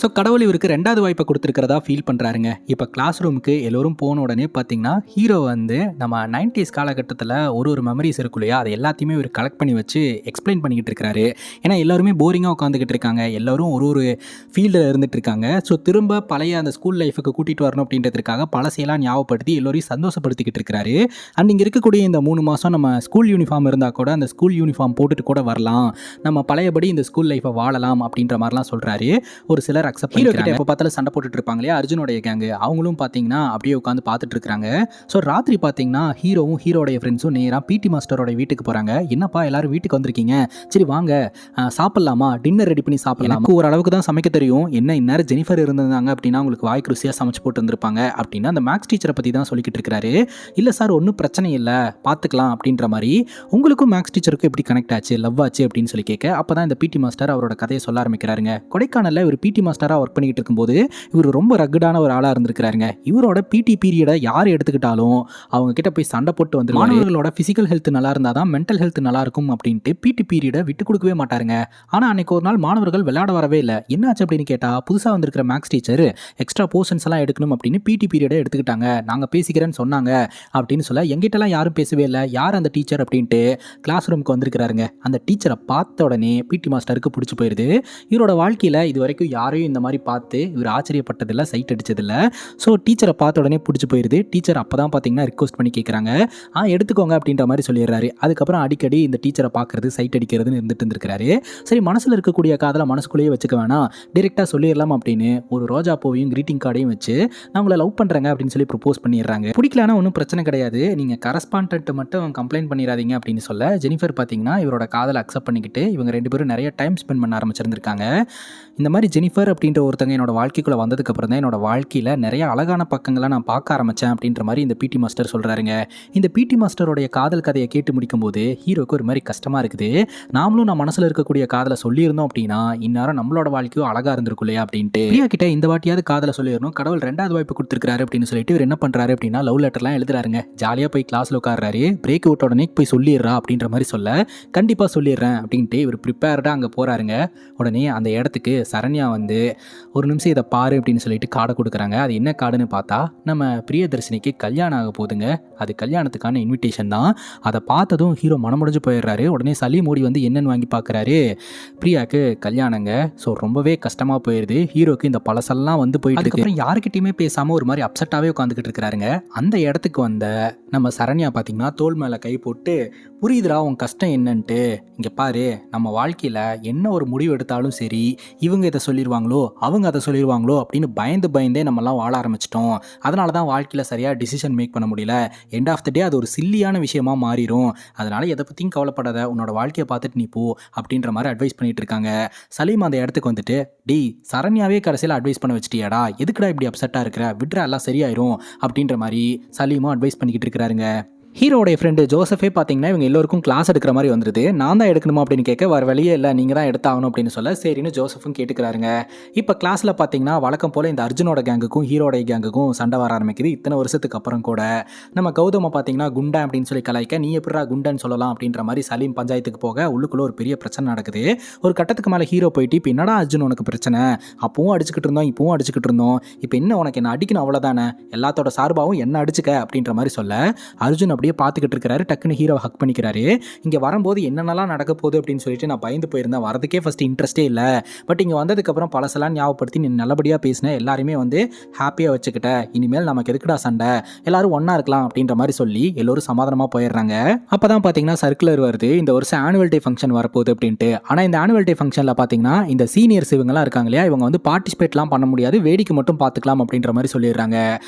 Speaker 1: ஸோ கடவுள் இவருக்கு 2வது வாய்ப்பை கொடுத்துருக்கிறதா ஃபீல் பண்ணுறாருங்க. இப்போ கிளாஸ் ரூமுக்கு எல்லோரும் போன உடனே பார்த்தீங்கன்னா ஹீரோ வந்து நம்ம 90s காலகட்டத்தில் ஒரு மெமரிஸ் இருக்கும் இல்லையா, அது எல்லாத்தையுமே இவர் கலெக்ட் பண்ணி வச்சு எக்ஸ்பிளைன் பண்ணிக்கிட்டு இருக்காரு. ஏன்னா எல்லாருமே போரிங்காக உட்காந்துக்கிட்டு இருக்காங்க, எல்லோரும் ஒரு ஃபீல்டில் இருந்துட்டு இருக்காங்க. ஸோ திரும்ப பழைய அந்த ஸ்கூல் லைஃபுக்கு கூட்டிகிட்டு வரணும் அப்படின்றதுக்காக பழசையெல்லாம் ஞாபகப்படுத்தி எல்லோரையும் சந்தோஷப்படுத்திக்கிட்டு இருக்காரு. அண்ட் இங்கே இருக்கக்கூடிய இந்த 3 மாதம் நம்ம ஸ்கூல் யூனிஃபார்ம் இருந்தால் கூட அந்த ஸ்கூல் யூனிஃபார்ம் போட்டுட்டு கூட வரலாம், நம்ம பழையபடி இந்த ஸ்கூல் லைஃப்பை வாழலாம் அப்படின்ற மாதிரிலாம் சொல்கிறாரு. ஒரு சிலர் அக்செப்ட் பண்ணிக்கிறாங்க. எப்போ பார்த்தாலும் சண்டை போட்டுட்டு இருப்பாங்க இல்லையா அர்ஜுனோடைய கேங்கு, அவங்களும் பார்த்தீங்கன்னா அப்படியே உட்காந்து பார்த்துட்டு இருக்காங்க. ஸோ ராத்திரி பார்த்தீங்கன்னா ஹீரோவும் ஹீரோடைய ஃப்ரெண்ட்ஸும் நேராக பிடி மாஸ்டரோட வீட்டுக்கு போகிறாங்க. என்னப்பா எல்லாரும் வீட்டுக்கு வந்திருக்கீங்க, சரி வாங்க சாப்பிட்லாமா, டின்னர் ரெடி பண்ணி சாப்பிடலாம், ஒரு அளவுக்கு தான் சமைக்க தெரியும், என்ன இந்நேரம் ஜெனிஃபர் இருந்தாங்க அப்படின்னா உங்களுக்கு வாய்க்கு ருசியாக சமைச்சு போட்டு வந்திருப்பாங்க அப்படின்னு அந்த மேக்ஸ் டீச்சரை பற்றி தான் சொல்லிக்கிட்டு இருக்காரு. இல்லை சார் ஒன்றும் பிரச்சனை இல்லை பார்த்துக்கலாம் அப்படின்ற மாதிரி. உங்களுக்கும் மேக்ஸ் டீச்சருக்கும் எப்படி கனெக்ட் ஆச்சு, லவ் ஆச்சு அப்படின்னு சொல்லி கேட்க, அப்போ தான் இந்த பிடி மாஸ்டர் அவரோட கதையை சொல்ல ஆரம்பிக்கிறாருங்க. கொடைக்கானலில் ஒரு பிடி மாஸ்டராக ஒர்க் பண்ணிக்கிட்டு இருக்கும்போது இவர் ரொம்ப ரக்கடான ஒரு ஆளாக இருந்திருக்கிறாருங்க. இவரோட பிடி பீரியடை யார் எடுத்துக்கிட்டாலும் அவங்க கிட்ட போய் சண்டை போட்டு வந்து மாணவர்களோட ஃபிசிக்கல் ஹெல்த் நல்லா இருந்தால் தான் மென்டல் ஹெல்த் நல்லா இருக்கும் அப்படின்ட்டு பிடி பீரியடை விட்டு கொடுக்கவே மாட்டாருங்க. ஆனால் அன்னைக்கு ஒரு நாள் மாணவர்கள் விளையாட வரவே இல்லை. என்னாச்சு அப்படின்னு கேட்டால் புதுசாக வந்திருக்கிற மேக்ஸ் டீச்சர் எக்ஸ்ட்ரா போர்ஷன்ஸ் எல்லாம் எடுக்கணும் அப்படின்னு பிடி பீரியடை எடுத்துக்கிட்டாங்க, நாங்கள் பேசிக்கிறேன்னு சொன்னாங்க அப்படின்னு சொல்ல, எங்கிட்டலாம் யாரும் பேசவே இல்லை, யார் அந்த டீச்சர் அப்படின்ட்டு கிளாஸ் ரூமுக்கு வந்திருக்கிறாருங்க. அந்த டீச்சரை பார்த்த உடனே பிடி மாஸ்டருக்கு பிடிச்சி போயிடுது. இவரோட வாழ்க்கையில் இது வரைக்கும் யாரையும் இந்த மாதிரி பார்த்து இவர் ஆச்சரியப்பட்டதில்லை, சைட் அடிச்சதில்லை. ஸோ டீச்சரை பார்த்த உடனே பிடிச்சி போயிடுது. டீச்சர் அப்போ தான் பார்த்தீங்கன்னா ரிக்வஸ்ட் பண்ணி கேட்குறாங்க, எடுத்துக்கோங்க அப்படின்ற மாதிரி சொல்லிடுறாரு. அதுக்கப்புறம் அடிக்கடி இந்த டீச்சரை பார்க்கறது சைட் அடிக்கிறதுன்னு இருந்துட்டு இருந்திருக்கிறாரு. சரி மனசில் இருக்கக்கூடிய காதலை மனசுக்குள்ளேயே வச்சுக்க வேணாம், டிரெக்டாக சொல்லிடலாம் அப்படின்னு ஒரு ரோஜா பூவையும் கிரீட்டிங் கார்டையும் வச்சு நான் உங்களை லவ் பண்ணுறேங்க அப்படின்னு சொல்லி ப்ரப்போஸ் பண்ணிடுறாங்க. பிடிக்கலானா ஒன்றும் பிரச்சனை கிடையாது, நீங்கள் கரஸ்பாண்டன்ட் மட்டும் கம்ப்ளைண்ட் பண்ணிடாதீங்க அப்படின்னு சொல்ல, ஜெனிஃபர் பார்த்தீங்கன்னா இவரோட காதலை அக்செப்ட் பண்ணிக்கிட்டு இவங்க 2 பேரும் நிறைய டைம் ஸ்பெண்ட் பண்ண ஆரம்பிச்சிருந்திருக்காங்க. இந்த மாதிரி ஜெனிஃபர் அப்படின்ற ஒருத்தங்க என்னோட வாழ்க்கைக்குள்ளே வந்ததுக்கப்புறம் தான் என்னோட வாழ்க்கையில் நிறைய அழகான பக்கங்களை நான் பார்க்க ஆரம்பித்தேன் அப்படின்ற மாதிரி இந்த பிடி மாஸ்டர் சொல்கிறாருங்க. இந்த பிடி மாஸ்டருடைய காதல் கதையை கேட்டு முடிக்கும்போது ஹீரோக்கு ஒரு மாதிரி கஷ்டமாக இருக்குது. நாமளும் நான் மனசில் இருக்கக்கூடிய காதலை சொல்லியிருந்தோம் அப்படின்னா இந்நேரம் நம்மளோட வாழ்க்கையும் அழகாக இருந்திருக்கும் இல்லையா அப்படின்ட்டு பிரியா கிட்ட இந்த வாட்டியாவது காதலை சொல்லிடணும், கடவுள் 2வது வாய்ப்பு கொடுத்துருக்காரு அப்படின்னு சொல்லிட்டு இவர் என்ன பண்ணுறாரு அப்படின்னா லவ் லெட்டர்லாம் எழுதுறாருங்க. ஜாலியாக போய் கிளாஸில் உட்கார்றாரு. பிரேக் விட்ட உடனே போய் சொல்லிடுறா அப்படின்ற மாதிரி சொல்ல, கண்டிப்பாக சொல்லிடுறேன் அப்படின்ட்டு இவர் ப்ரிப்பேர்டாக அங்கே போகிறாருங்க. உடனே அந்த இடத்துக்கு சரண்யா வந்து ஒரு நிமிஷம் இதை பாரு அப்படின்னு சொல்லிட்டு கார்டை கொடுக்குறாங்க. அது என்ன கார்டுன்னு பார்த்தா நம்ம பிரியதர்ஷினிக்கு கல்யாணம் ஆக போகுதுங்க. அது கல்யாணத்துக்கான இன்விடேஷன் தான். அதை பார்த்ததும் ஹீரோ மனமுடிஞ்சு போயிடுறாரு. உடனே சலீம் ஓடி வந்து என்னன்னு வாங்கி பார்க்குறாரு. பிரியாவுக்கு கல்யாணங்க. ஸோ ரொம்பவே கஷ்டமாக போயிடுது ஹீரோக்கு. இந்த பழசெல்லாம் வந்து போயிட்டு அதுக்கப்புறம் யாருக்கிட்டையுமே பேசாமல் ஒரு மாதிரி அப்செட்டாகவே உட்காந்துக்கிட்டு இருக்கிறாருங்க. அந்த இடத்துக்கு வந்த நம்ம சரண்யா பார்த்தீங்கன்னா தோள் மேலே கை போட்டு, புரியுதுடா உன் கஷ்டம் என்னன்ட்டு. இங்கே பாரு, நம்ம வாழ்க்கையில் என்ன ஒரு முடிவு எடுத்தாலும் சரி, இவங்க இதை சொல்லிடுவாங்களோ அவங்க அதை சொல்லிடுவாங்களோ அப்படின்னு பயந்தே நம்மலாம் வாழ ஆரம்பிச்சிட்டோம். அதனால தான் வாழ்க்கையில் சரியாக டிசிஷன் மேக் பண்ண முடியல. எண்ட் ஆஃப் த டே அது ஒரு சில்லியான விஷயமா மாறிடும். அதனால் எதை பற்றியும் கவலைப்படாத, உன்னோட வாழ்க்கையை பார்த்துட்டு நீ போ அப்படின்ற மாதிரி அட்வைஸ் பண்ணிட்டு இருக்காங்க. சலீம் அந்த இடத்துக்கு வந்துட்டு, டேய் சரண்யாவே கடைசியில் அட்வைஸ் பண்ண வச்சிட்டியாடா, எதுக்குடா இப்படி அப்செட்டாக இருக்கிற, விட்ரா எல்லாம் சரியாயிரும் அப்படின்ற மாதிரி சலீமும் அட்வைஸ் பண்ணிக்கிட்டு இருக்கிறாருங்க. ஹீரோடைய ஃப்ரெண்டு ஜோசஃபே பார்த்தீங்கன்னா இவங்க எல்லோருக்கும் கிளாஸ் எடுக்கிற மாதிரி வந்துருது. நான் தான் எடுக்கணுமா அப்படின்னு கேட்க, வர வழியே இல்லை, நீங்கள் தான் எடுத்தாகணும் அப்படின்னு சொல்ல சரின்னு ஜோசஃபும் கேட்டுக்கிறாருங்க. இப்போ கிளாஸில் பார்த்தீங்கன்னா வழக்கம் போல் இந்த அர்ஜுனோட கேங்குக்கும் ஹீரோடைய கேங்குக்கும் சண்டை வர ஆரம்பிக்குது. இத்தனை வருஷத்துக்கு அப்புறம் கூட நம்ம கௌதமை பார்த்தீங்கன்னா குண்டா அப்படின்னு சொல்லி கலாய்க்க, நீ எப்படா குண்டான்னு சொல்லலாம் அப்படின்ற மாதிரி சலீம் பஞ்சாயத்துக்கு போக உள்ளுக்குள்ளே ஒரு பெரிய பிரச்சனை நடக்குது. ஒரு கட்டத்துக்கு மேலே ஹீரோ போயிட்டு, இப்போ என்னடா அர்ஜுன் உனக்கு பிரச்சனை, அப்பவும் அடிச்சுக்கிட்டு இருந்தோம் இப்பவும் அடிச்சுக்கிட்டு இருந்தோம், இப்போ என்ன உனக்கு என்ன அடிக்கணும் அவ்வளோதானே, எல்லாத்தோட சார்பாகவும் என்ன அடிச்சுக்க அப்படின்ற மாதிரி சொல்ல, அர்ஜுன் அப்படியே பார்த்துக்கிட்டு இருக்கிறாரு. டக்குன்னு ஹீரோ ஹக் பண்ணிக்கிறாரு. இங்கே வரும்போது என்னென்னலாம் நடக்க போகுது அப்படின்னு சொல்லிட்டு நான் பயந்து போயிருந்தேன். வரதுக்கே ஃபஸ்ட்டு இன்ட்ரெஸ்ட்டே இல்லை. பட் இங்கே வந்ததுக்கப்புறம் பழசெல்லாம் ஞாபகப்படுத்தி நீ நல்லபடியாக பேசின, எல்லாருமே வந்து ஹாப்பியாக வச்சுக்கிட்ட, இனிமேல் நமக்கு எதுக்குடா சண்டை, எல்லாரும் ஒன்றா இருக்கலாம் அப்படின்ற மாதிரி சொல்லி எல்லோரும் சமாதானமாக போயிடுறாங்க. அப்போ தான் பார்த்தீங்கன்னா சர்க்குலர் வருது, இந்த வருஷம் ஆனுவல் டே ஃபங்க்ஷன் வரப்போகுது அப்படின்ட்டு. ஆனால் இந்த ஆனுவல் டே ஃபங்க்ஷனில் பார்த்தீங்கன்னா இந்த சீனியர்ஸ் இவங்கெல்லாம் இருக்காங்க இல்லையா, இவங்க வந்து பார்ட்டிசிபேட்லாம் பண்ண முடியாது, வேடிக்கை மட்டும் பார்த்துக்கலாம் அப்படின்ற மாதிரி சொல்லிடுறாங்க.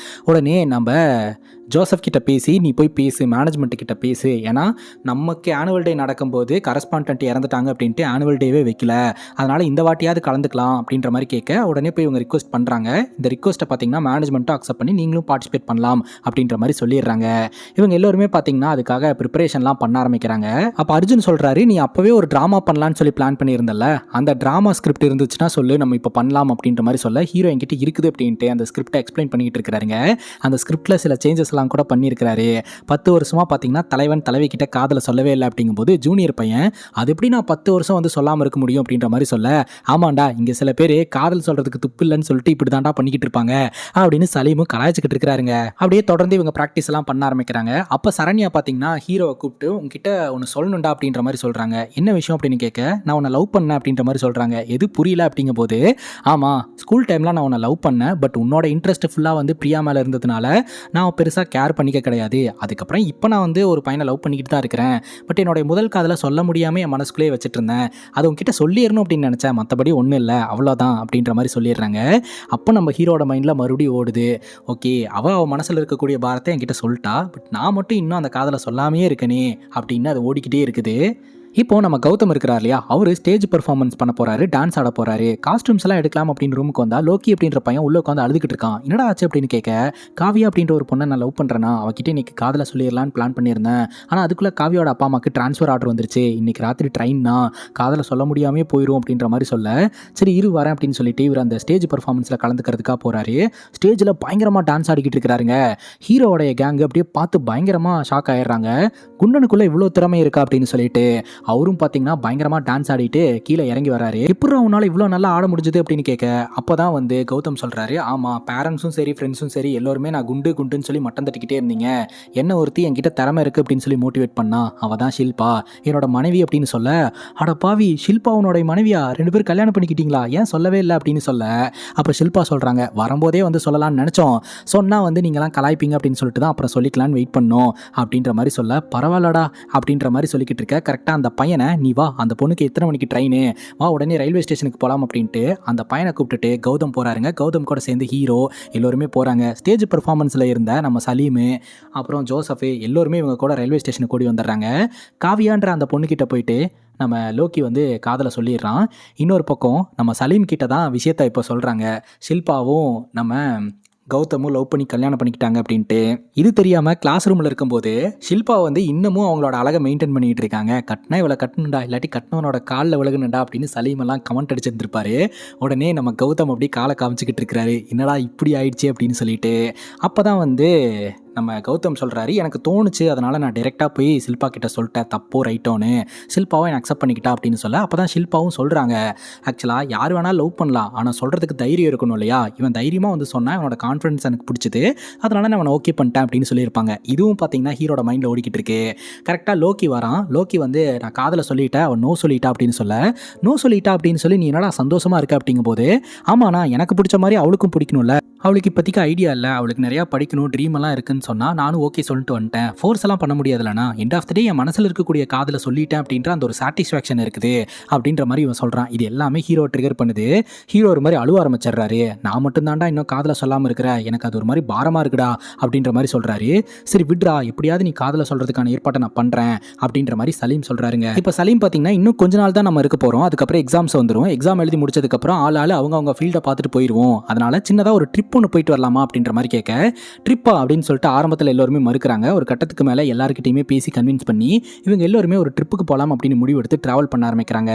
Speaker 1: உடனே நம்ம ஜோசப் கிட்ட பேசி, நீ போய் பேசு, மேனேஜ்மெண்ட் கிட்ட பேசு, ஏன்னா நமக்கு ஆனுவல் டே நடக்கும்போது கரஸ்பாண்டன்ட் இறந்துட்டாங்க அப்படின்ட்டு ஆனுவல் டேவே வைக்கல, அதனால் இந்த வாட்டியாவது கலந்துக்கலாம் அப்படின்ற மாதிரி கேட்க, உடனே போய் இவங்க ரிக்வஸ்ட் பண்ணுறாங்க. இந்த ரிக்வஸ்ட்டை பார்த்தீங்கன்னா மேனேஜ்மெண்ட்டும் அக்செப்ட் பண்ணி நீங்களும் பார்ட்டிசிபேட் பண்ணலாம் அப்படின்ற மாதிரி சொல்லிடுறாங்க. இவங்க எல்லோருமே பார்த்தீங்கன்னா அதுக்காக ப்ரிப்பரேஷன்லாம் பண்ண ஆரம்பிக்கிறாங்க. அப்போ அர்ஜுன் சொல்கிறாரு, நீ அப்போவே ஒரு ட்ராமா பண்ணலான்னு சொல்லி பிளான் பண்ணியிருந்தல, அந்த ட்ராமா ஸ்கிரிப்ட் இருந்துச்சுன்னா சொல்லு, நம்ம இப்போ பண்ணலாம் அப்படின்ற மாதிரி சொல்ல, ஹீரோ என்கிட்ட இருக்குது அப்படின்ட்டு அந்த ஸ்கிரிப்டை எக்ஸ்பிளைன் பண்ணிக்கிட்டு இருக்கிறாருங்க. அந்த ஸ்கிரிப்டில் சில சேஞ்சஸ் எல்லாம் கூட பண்ணியிருக்கிறாரு. 10 வருஷமாக பார்த்தீங்கன்னா தலைவன் தலைவி கிட்ட காதலை சொல்லவே இல்லை அப்படிங்கும்போது ஜூனியர் பையன், அது எப்படி நான் 10 வருஷம் வந்து சொல்லாமல் இருக்க முடியும் அப்படின்ற மாதிரி சொல்ல, ஆமாண்டா இங்கே சில பேர் காதல் சொல்கிறதுக்கு துப்பு இல்லைன்னு சொல்லிட்டு இப்படி தாண்டா பண்ணிக்கிட்டு இருப்பாங்க அப்படின்னு சலீமும் கலாய்ச்சிக்கிட்டு இருக்கிறாருங்க. அப்படியே தொடர்ந்து இவங்க ப்ராக்டிஸ் எல்லாம் பண்ண ஆரம்பிக்கிறாங்க. அப்போ சரண்யா பார்த்தீங்கன்னா ஹீரோவை கூப்பிட்டு, உங்ககிட்ட ஒன்று சொல்லணுண்டா அப்படின்ற மாதிரி சொல்கிறாங்க. என்ன விஷயம் அப்படின்னு கேட்க, நான் உன்னை லவ் பண்ணேன் அப்படின்ற மாதிரி சொல்கிறாங்க. எது புரியல அப்படிங்கும் போது, ஆமாம் ஸ்கூல் டைமில் நான் உன்னை லவ் பண்ணேன், பட் உன்னோட இன்ட்ரெஸ்ட் ஃபுல்லாக வந்து பிரியா மேலே இருந்ததுனால நான் பெருசாக கேர் பண்ணிக்க கிடையாது. அதுக்கப்புறம் இப்போ நான் வந்து ஒரு பையனை லவ் பண்ணிக்கிட்டு தான் இருக்கிறேன். பட் என்னுடைய முதல் காதலை சொல்ல முடியாமல் என் மனசுக்குள்ளே வச்சுட்டு இருந்தேன். அது உங்ககிட்ட சொல்லிடணும் அப்படின்னு நினச்சேன், மற்றபடி ஒன்றும் இல்லை, அவ்வளோதான் அப்படின்ற மாதிரி சொல்லிடுறாங்க. அப்போ நம்ம ஹீரோட மைண்டில் மறுபடியும் ஓடுது, ஓகே அவள் மனசில் இருக்கக்கூடிய பாரத்தை என்கிட்ட சொல்லிட்டா, பட் நான் மட்டும் இன்னும் அந்த காதலை சொல்லாமையே இருக்கனே அப்படின்னு அது ஓடிக்கிட்டே இருக்குது. இப்போ நம்ம கௌதம் இருக்கிறார் இல்லையா, அவர் ஸ்டேஜ் பெர்ஃபார்மன்ஸ் பண்ண போறாரு, டான்ஸ் ஆட போறாரு, காஸ்டியூம்ஸ் எல்லாம் எடுக்கலாம் அப்படின்னு ரூமுக்கு வந்தா லோக்கி அப்படின்ற பையன் உள்ள உட்காந்து அழுதுகிட்டு இருக்கான். என்னடா ஆச்சு அப்படின்னு கேட்க, காவியா அப்படின்ற ஒரு பொண்ணை நான் லவ் பண்றேன்னா, அவகிட்ட இன்னைக்கு காதலை சொல்லிடலான்னு பிளான் பண்ணியிருந்தேன், ஆனால் அதுக்குள்ள காவியோட அப்பா அம்மாக்கு டிரான்ஸ்ஃபர் ஆர்டர் வந்துருச்சு, இன்னைக்கு ராத்திரி ட்ரெயின்னா காதலை சொல்ல முடியாமே போயிடும் அப்படின்ற மாதிரி சொல்ல, சரி இரு வரேன் அப்படின்னு சொல்லிட்டு இவர் அந்த ஸ்டேஜ் பெர்ஃபார்மன்ஸில் கலந்துக்கிறதுக்காக போறாரு. ஸ்டேஜில் பயங்கரமாக டான்ஸ் ஆடிக்கிட்டு இருக்கிறாருங்க. ஹீரோடைய கேங்கு அப்படியே பார்த்து பயங்கரமாக ஷாக் ஆயிடுறாங்க. குண்டனுக்குள்ள இவ்வளோ திறமை இருக்கா அப்படின்னு சொல்லிட்டு அவரும் பார்த்தீங்கன்னா பயங்கரமாக டான்ஸ் ஆடிட்டு கீழே இறங்கி வராரு. எப்படி அவனால் இவ்வளோ நல்லா ஆட முடிஞ்சது அப்படின்னு கேட்க, அப்போ தான் வந்து கௌதம் சொல்கிறாரு, ஆமாம் பேரண்ட்ஸும் சரி ஃப்ரெண்ட்ஸும் சரி எல்லோருமே நான் குண்டுன்னு சொல்லி மட்டம் தட்டிக்கிட்டே இருந்தீங்க, என்ன ஒருத்தி என்கிட்ட திறமை இருக்குது அப்படின்னு சொல்லி மோட்டிவேட் பண்ணா, அவள் தான் ஷில்பா என்னோட மனைவி அப்படின்னு சொல்ல, அட பாவி ஷில்பா உன்னோட மனைவியா, 2 பேரும் கல்யாணம் பண்ணிக்கிட்டீங்களா, ஏன் சொல்லவே இல்லை அப்படின்னு சொல்ல, அப்புறம் ஷில்பா சொல்கிறாங்க, வரும்போதே வந்து சொல்லலாம்னு நினச்சோம், சொன்னால் வந்து நீங்களாம் கலாய்ப்பீங்க அப்படின்னு சொல்லிட்டு தான் அப்புறம் சொல்லிக்கலான்னு வெயிட் பண்ணோம் அப்படின்ற மாதிரி சொல்ல, பரவாயில்லடா அப்படின்ற மாதிரி சொல்லிக்கிட்டு இருக்க. கரெக்டாக அந்த பையனை, நீ வா அந்த பொண்ணுக்கு எத்தனை மணிக்கு ட்ரெயின், வா உடனே ரயில்வே ஸ்டேஷனுக்கு போகலாம் அப்படின்ட்டு அந்த பையனை கூப்பிட்டுட்டு கௌதம் போகிறாருங்க. கௌதம் கூட சேர்ந்து ஹீரோ எல்லோருமே போகிறாங்க. ஸ்டேஜ் பெர்ஃபார்மன்ஸில் இருந்த நம்ம சலீமு அப்புறம் ஜோசஃபு எல்லோருமே இவங்க கூட ரயில்வே ஸ்டேஷனுக்கு கூடி வந்துடுறாங்க. காவியான்ற அந்த பொண்ணுக்கிட்ட போயிட்டு நம்ம லோக்கி வந்து காதலை சொல்லிடுறான். இன்னொரு பக்கம் நம்ம சலீம் கிட்ட தான் விஷயத்தை இப்போ சொல்கிறாங்க, ஷில்பாவும் நம்ம கௌதமும் லவ் பண்ணி கல்யாணம் பண்ணிக்கிட்டாங்க அப்படின்ட்டு. இது தெரியாமல் கிளாஸ் ரூமில் இருக்கும்போது ஷில்பா வந்து இன்னமும் அவங்களோட அழகை மெயின்டைன் பண்ணிகிட்டு இருக்காங்க. கட்டினா இவளை கட்டணுண்டா, இல்லாட்டி கட்டினவனோட காலில் விலகுனுண்டா அப்படின்னு சலீமெல்லாம் கமெண்ட் அடிச்சிருந்துருப்பாரு. உடனே நம்ம கௌதம் அப்படி காலை காமிச்சிக்கிட்டு இருக்கிறாரு, என்னடா இப்படி ஆயிடுச்சு அப்படின்னு சொல்லிட்டு. அப்போ தான் வந்து நம்ம கௌதம் சொல்கிறாரு, எனக்கு தோணுச்சு, அதனால் நான் டைரெக்டாக போய் ஷில்பா கிட்ட சொல்லிட்டேன் தப்போ ரைட்டோன்னு. ஷில்பாவும் என்னை அக்செப்ட் பண்ணிக்கிட்டா அப்படின்னு சொல்ல, அப்போ தான் ஷில்பாவும் சொல்கிறாங்க, ஆக்சுவலாக யார் வேணாலும் லவ் பண்ணலாம், ஆனால் சொல்கிறதுக்கு தைரியம் இருக்கணும் இல்லையா, இவன் தைரியமாக வந்து சொன்னால் இவனோட கான்ஃபிடன்ஸ் எனக்கு பிடிச்சது, அதனால் நான் அவனை ஓகே பண்ணிட்டேன் அப்படின்னு சொல்லியிருப்பாங்க. இதுவும் பார்த்தீங்கன்னா ஹீரோட மைண்டில் ஓடிக்கிட்டு இருக்கு. கரெக்டாக லோக்கி வரான். லோக்கி வந்து நான் காதலை சொல்லிட்டேன், அவன் நோ சொல்லிட்டா அப்படின்னு சொல்ல, நோ சொல்லிட்டா அப்படின்னு சொல்லி நீ என்னடா சந்தோஷமாக இருக்க அப்படிங்கும்போது, ஆமாண்ணா எனக்கு பிடிச்ச மாதிரி அவளுக்கும் பிடிக்கணும்ல, அவளுக்கு இப்போதைக்கு ஐடியா இல்லை, அவளுக்கு நிறையா படிக்கணும் ட்ரீம் எல்லாம் இருக்குன்னு சொன்னால் நானும் ஓகே சொல்லிட்டு வந்துட்டேன், ஃபோர்ஸ் எல்லாம் பண்ண முடியாதுலண்ணா, எண்ட் ஆஃப் த டே என் மனசில் இருக்கக்கூடிய காதலை சொல்லிட்டேன் அப்படின்ற அந்த ஒரு சாட்டிஸ்ஃபேக்ஷன் இருக்குது அப்படின்ற மாதிரி இவன் சொல்கிறான். இது எல்லாமே ஹீரோ ட்ரிகர் பண்ணுது. ஹீரோ ஒரு மாதிரி அழுவ ஆரம்பிச்சிடுறாரு. நான் மட்டும்தான்டா இன்னும் காதலை சொல்லாமல் இருக்கிறேன், எனக்கு அது ஒரு மாதிரி பாரமாக இருக்குடா அப்படின்ற மாதிரி சொல்கிறாரு. சரி விட்ரா, எப்படியாவது நீ காதலை சொல்கிறதுக்கான ஏற்பாட்டை நான் பண்ணுறேன் அப்படின்ற மாதிரி சலீம் சொல்கிறாருங்க. இப்போ சலீம் பார்த்தீங்கன்னா இன்னும் கொஞ்ச நாள் தான் நம்ம இருக்க போகிறோம், அதுக்கப்புறம் எக்ஸாம்ஸ் வந்துடும். எக்ஸாம் எழுதி முடிச்சதுக்கப்புறம் ஆள் அவங்க ஃபீல்டை பார்த்துட்டு போயிடுவோம், அதனால் சின்னதாக ஒரு ட்ரிப் ஒன்று போயிட்டு வரலாமா அப்படின்ற மாதிரி கேட்க, ட்ரிப்பா அப்படின்னு சொல்லிட்டு ஆரம்பத்தில் எல்லோருமே மறுக்கிறாங்க. ஒரு கட்டத்துக்கு மேலே எல்லாருக்கிட்டையுமே பேசி கன்வின்ஸ் பண்ணி இவங்க எல்லோருமே ஒரு ட்ரிப்புக்கு போகலாம் அப்படின்னு முடிவு எடுத்து ட்ராவல் பண்ண ஆரம்பிக்கிறாங்க.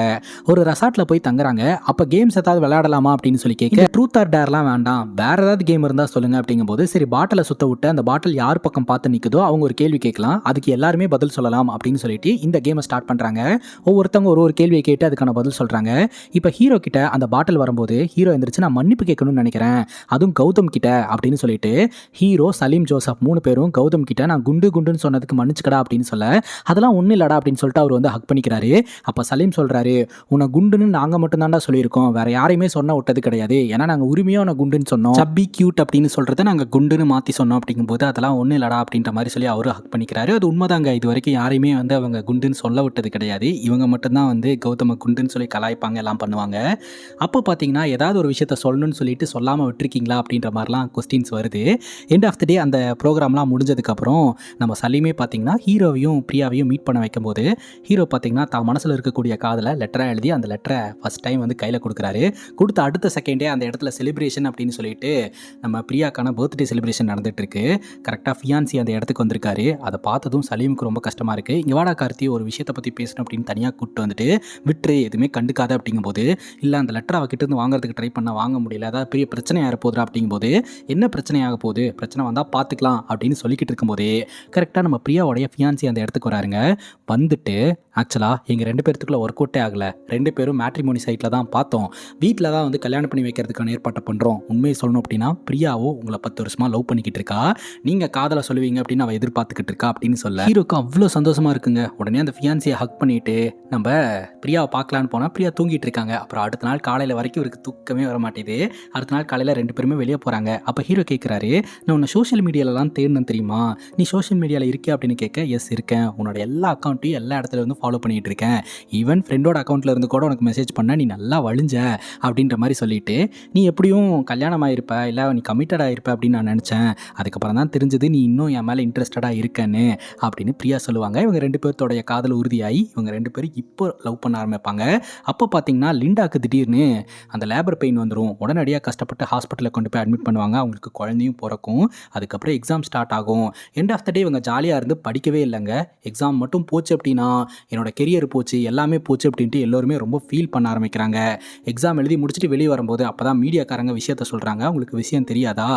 Speaker 1: ஒரு ரெசார்ட்டில் போய் தங்குறாங்க. அப்போ கேம்ஸ் ஏதாவது விளையாடலாமா அப்படின்னு சொல்லி கேட்க, ட்ரூத் ஆர் டேர்லாம் வேண்டாம், வேற ஏதாவது கேம் இருந்தால் சொல்லுங்க அப்படிங்கும்போது, சரி பாட்டிலை சுத்த விட்டு அந்த பாட்டில் யார் பக்கம் பார்த்து நிற்குதோ அவங்க ஒரு கேள்வி கேட்கலாம், அதுக்கு எல்லாருமே பதில் சொல்லலாம் அப்படின்னு சொல்லிட்டு இந்த கேமை ஸ்டார்ட் பண்ணுறாங்க. ஒவ்வொருத்தவங்க ஒரு கேள்வியை கேட்டு அதுக்கான பதில் சொல்கிறாங்க. இப்போ ஹீரோ கிட்ட அந்த பாட்டில் வரும்போது ஹீரோ எந்திரிச்சு நான் மன்னிப்பு கேட்கணும்னு நினைக்கிறேன், அதுவும் கௌதம் கிட்ட அப்படின்னு சொல்லிட்டு ஹீரோ, சலீம், ஜோசப் 3 பேரும் கௌதம் கிட்ட நான் குண்டுன்னு சொன்னதுக்கு மன்னிச்சுக்கடா அப்படின்னு சொல்ல, அதெல்லாம் ஒன்றும் இல்லடா அப்படின்னு சொல்லிட்டு அவர் வந்து ஹக் பண்ணிக்கிறாரு. அப்போ சலீம் சொல்கிறாரு, உன்னை குண்டுன்னு நாங்கள் மட்டும் தான்டா சொல்லியிருக்கோம், வேற யாரையுமே சொன்ன விட்டது கிடையாது, ஏன்னா நாங்கள் உரிமையாக உன்னை குண்டுன்னு சொன்னோம், சப்பி கியூட் அப்படின்னு சொல்கிறத நாங்கள் குண்டுன்னு மாற்றி சொன்னோம் அப்படிங்கும்போது அதெல்லாம் ஒன்றும் இல்லடா அப்படின்ற மாதிரி சொல்லி அவரும் ஹக் பண்ணிக்கிறாரு. அது உண்மைதாங்க, இது வரைக்கும் யாரையுமே வந்து அவங்க குண்டுன்னு சொல்ல விட்டது கிடையாது, இவங்க மட்டும்தான் வந்து கௌதம குண்டுன்னு சொல்லி கலாய்ப்பாங்க எல்லாம் பண்ணுவாங்க. அப்போ பார்த்தீங்கன்னா ஏதாவது ஒரு விஷயத்த சொல்லணும்னு சொல்லிட்டு சொல்லாமல் விட்டுருக்கீங்களா அப்படின்ற மாதிரிலாம் கொஸ்டின்ஸ் வருது. எண்ட் ஆஃப் த டே அந்த ப்ரோக்ராம்லாம் முடிஞ்சதுக்கப்புறம் நம்ம சலீமே பார்த்தீங்கன்னா ஹீரோவையும் பிரியாவையும் மீட் பண்ண வைக்கும்போது, ஹீரோ பார்த்தீங்கன்னா தான் மனசில் இருக்கக்கூடிய காதலை லெட்டராக எழுதி அந்த லெட்டரை ஃபஸ்ட் டைம் வந்து கையில் கொடுக்குறாரு. கொடுத்த அடுத்த செகண்டே அந்த இடத்துல செலிப்ரேஷன் அப்படின்னு சொல்லிட்டு நம்ம பிரியாக்கான பர்த்டே செலிப்ரேஷன் நடந்துகிட்ருக்கு. கரெக்டாக ஃபியான்சி அந்த இடத்துக்கு வந்திருக்காரு. அதை பார்த்ததும் சலீமுக்கு ரொம்ப கஷ்டமாக இருக்குது. இங்கே வாடா கார்த்தி, ஒரு விஷயத்தை பற்றி பேசணும் அப்படின்னு தனியாக கூப்பிட்டு வந்துட்டு விட்டுரு, எதுவுமே கண்டுக்காத அப்படிங்கும்போது, இல்லை அந்த லெட்டர் அவகிட்ட இருந்து வாங்குறதுக்கு ட்ரை பண்ண வாங்க முடியல, அதாவது பெரிய பிரச்சனையாக போதுரா அப்படிங்கும்போது, என்ன பிரச்சனையாக போகுது, பிரச்சனை வந்தால் பார்த்துக்கலாம் அப்படின்னு சொல்லிக்கிட்டு இருக்கும்போதே கரெக்டாக நம்ம பிரியாவுடைய ஃபியான்சி அந்த இடத்துக்கு வராருங்க. வந்துட்டு ஆக்சுவலாக எங்கள் 2 பேர்த்துக்குள்ள ஒர்க் அவுட்டே ஆகலை, 2 பேரும் மேட்ரிமோனி சைட்டில் தான் பார்த்தோம், வீட்டில் தான் வந்து கல்யாணம் பண்ணி வைக்கிறதுக்கான ஏற்பாட்டை பண்ணுறோம், உண்மையை சொல்லணும் அப்படின்னா பிரியாவோ உங்களை 10 வருஷமாக லவ் பண்ணிக்கிட்டு இருக்கா, நீங்கள் காதலை சொல்லுவீங்க அப்படின்னு அவள் எதிர்பார்த்துக்கிட்டு இருக்கா அப்படின்னு சொல்ல, ஹீரோக்கு அவ்வளோ சந்தோஷமாக இருக்குங்க. உடனே அந்த ஃபியான்சியை ஹக் பண்ணிவிட்டு நம்ம பிரியாவை பார்க்கலான்னு போனால் பிரியா தூங்கிட்டு இருக்காங்க. அப்புறம் அடுத்த நாள் காலையில் வரைக்கும் இவருக்கு தூக்கமே வர மாட்டேது. அடுத்த நாள் காலையில் 2 பேருமே வெளியே போகிறாங்க. அப்போ ஹீரோ கேட்குறாரு, நான் உன்னை சோஷியல் மீடியாலலாம் தேடணும் தெரியுமா, நீ சோஷியல் மீடியாவில் இருக்கே அப்படின்னு கேட்க, எஸ் இருக்கேன், உன்னோட எல்லா அக்கௌண்ட்டையும் எல்லா இடத்துல வந்து ஃபாலோ பண்ணிகிட்டு இருக்கேன், ஈவன் ஃப்ரெண்டோட அக்கௌண்ட்டில் இருந்து கூட உனக்கு மெசேஜ் பண்ண, நீ நல்லா வழிஞ்ச அப்படின்ற மாதிரி சொல்லிட்டு, நீ எப்படியும் கல்யாணம் ஆகிருப்ப, இல்லை நீ கமிட்டட் ஆகிருப்ப அப்படின்னு நான் நினச்சேன், அதுக்கப்புறம் தான் தெரிஞ்சது நீ இன்னும் என் மேலே இன்ட்ரெஸ்டடாக இருக்கேன்னு அப்படின்னு பிரியா சொல்லுவாங்க. இவங்க 2 பேர்த்தோடைய காதல் உறுதியாகி இவங்க 2 பேரும் இப்போ லவ் பண்ண ஆரம்பிப்பாங்க. அப்போ பார்த்தீங்கன்னா லிண்டாக்கு திடீர்னு அந்த லேபர் பெயின் வந்துடும். உடனடியாக கஷ்டப்பட்டு ஹாஸ்பிட்டலில் கொண்டு போய் அட்மிட் பண்ணுவாங்க. அவங்களுக்கு குழந்தையும் பிறக்கும். அதுக்கப்புறம் எக்ஸாம் ஸ்டார்ட் ஆகும். எண்ட் ஆஃப் த டே இவங்க ஜாலியாக இருந்து படிக்கவே இல்லைங்க. எக்ஸாம் மட்டும் போச்சு அப்படின்னா என்னோட கெரியர் போச்சு, எல்லாமே போச்சு அப்படின்ட்டு எல்லோருமே ரொம்ப ஃபீல் பண்ண ஆரம்பிக்கிறாங்க. எக்ஸாம் எழுதி முடிச்சுட்டு வெளியே வரும்போது அப்போ தான் மீடியாக்காரங்க விஷயத்த சொல்கிறாங்க, உங்களுக்கு விஷயம் தெரியாதா,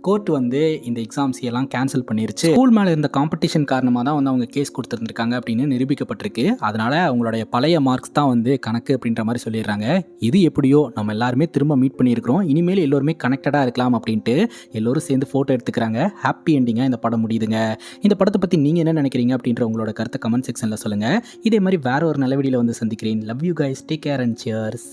Speaker 1: கோர்ட் வந்து இந்த எக்ஸாம்ஸ் எல்லாம் கேன்சல் பண்ணிருச்சு, ஸ்கூல் மேலே இருந்த காம்படிஷன் காரணமாக தான் வந்து அவங்க கேஸ் கொடுத்துருந்துருக்காங்க அப்படின்னு நிரூபிக்கப்பட்டிருக்கு, அதனால் அவங்களுடைய பழைய மார்க்ஸ் தான் வந்து கணக்கு அப்படின்ற மாதிரி சொல்லிடுறாங்க. இது எப்படியோ நம்ம எல்லாருமே திரும்ப மீட் பண்ணியிருக்கிறோம், இனிமேல் எல்லோருமே கனெக்டடாக இருக்கலாம் அப்படின்ட்டு எல்லோரும் சேர்ந்து ஃபோட்டோ எடுத்துக்கிறாங்க. ஹாப்பி எண்டிங்காக இந்த படம் முடியுதுங்க. இந்த படத்தை பற்றி நீங்கள் என்ன நினைக்கிறீங்க அப்படின்ற உங்களோட கருத்தை கமெண்ட் செக்ஷனில் சொல்லுங்கள். இதே மாதிரி வேற ஒரு நல்ல வீடியோவில் வந்து சந்திக்கிறேன். Love you guys, take care and cheers.